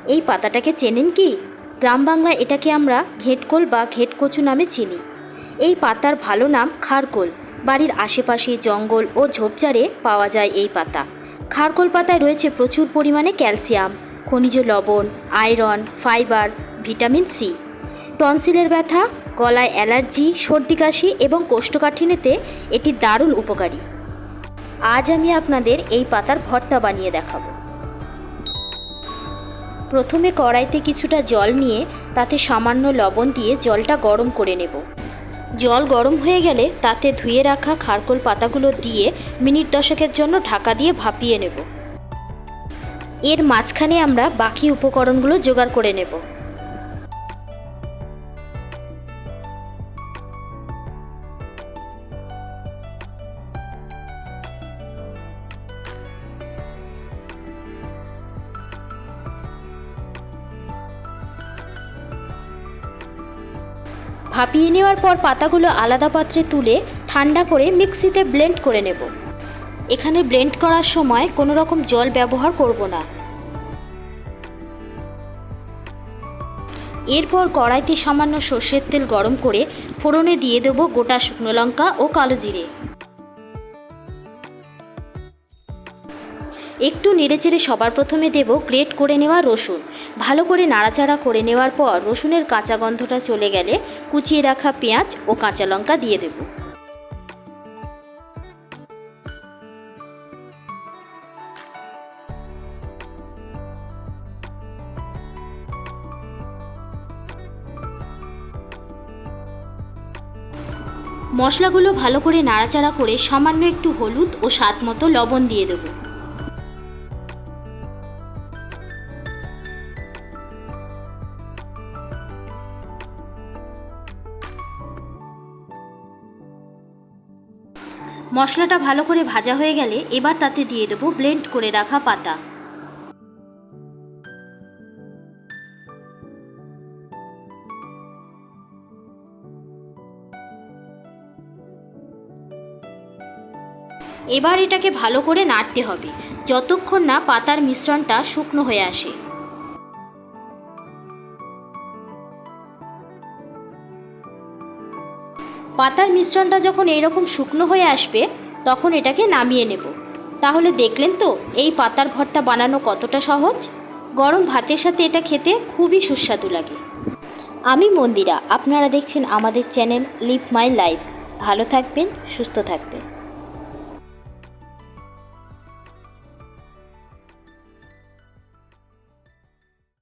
এই পাতাটাকে চেনেন কি? গ্রাম বাংলায় এটাকে আমরা ঘেটকোল বা ঘেটকচু নামে চিনি। এই পাতার ভালো নাম খারকোল। বাড়ির আশেপাশে জঙ্গল ও ঝোপঝাড়ে পাওয়া যায় এই পাতা। খারকোল পাতায় রয়েছে প্রচুর পরিমাণে ক্যালসিয়াম, খনিজ লবণ, আয়রন, ফাইবার, ভিটামিন সি। টনসিলের ব্যথা, গলায় অ্যালার্জি, সর্দি কাশি এবং কোষ্ঠকাঠিন্যতে এটি দারুণ উপকারী। আজ আমি আপনাদের এই পাতার ভর্তা বানিয়ে দেখাবো। প্রথমে কড়াইতে কিছুটা জল নিয়ে তাতে সামান্য লবণ দিয়ে জলটা গরম করে নেব। জল গরম হয়ে গেলে তাতে ধুয়ে রাখা খারকোল পাতাগুলো দিয়ে মিনিট 10 জন্য ঢাকা দিয়ে ভাপিয়ে নেব। এর মাঝখানে আমরা বাকি উপকরণগুলো জোগাড় করে নেব। ভাপিয়ে নেওয়ার পর পাতাগুলো আলাদা পাত্রে তুলে ঠান্ডা করে মিক্সিতে ব্লেন্ড করে নেব। এখানে ব্লেন্ড করার সময় কোনো রকম জল ব্যবহার করব না। এরপর কড়াইতে সামান্য সর্ষের তেল গরম করে ফোড়নে দিয়ে দেব গোটা শুকনো লঙ্কা ও কালো জিরে। একটু নেড়েচেড়ে সবার প্রথমে দেব গ্রেট করে নেওয়া রসুন। ভালো করে নাড়াচাড়া করে নেওয়ার পর রসুনের কাঁচা গন্ধটা চলে গেলে কুচিয়ে রাখা পেঁয়াজ ও কাঁচা লঙ্কা দিয়ে দেব। মশলাগুলো ভালো করে নাড়াচাড়া করে সামান্য একটু হলুদ ও স্বাদ মতো লবণ দিয়ে দেব। মশলাটা ভালো করে ভাজা হয়ে গেলে এবার তাতে দিয়ে দেব ব্লেন্ড করে রাখা পাতা। এবার এটাকে ভালো করে নাড়তে হবে যতক্ষণ না পাতার মিশ্রণটা শুকনো হয়ে আসে। পাতার মিশ্রণটা যখন এইরকম শুকনো হয়ে আসবে তখন এটাকে নামিয়ে নেব। তাহলে দেখলেন তো এই পাতার ভর্তা বানানো কতটা সহজ। গরম ভাতের সাথে এটা খেতে খুবই সুস্বাদু লাগে। আমি মন্দিরা, আপনারা দেখছেন আমাদের চ্যানেল লিভ মাই লাইফ। ভালো থাকবেন, সুস্থ থাকবেন।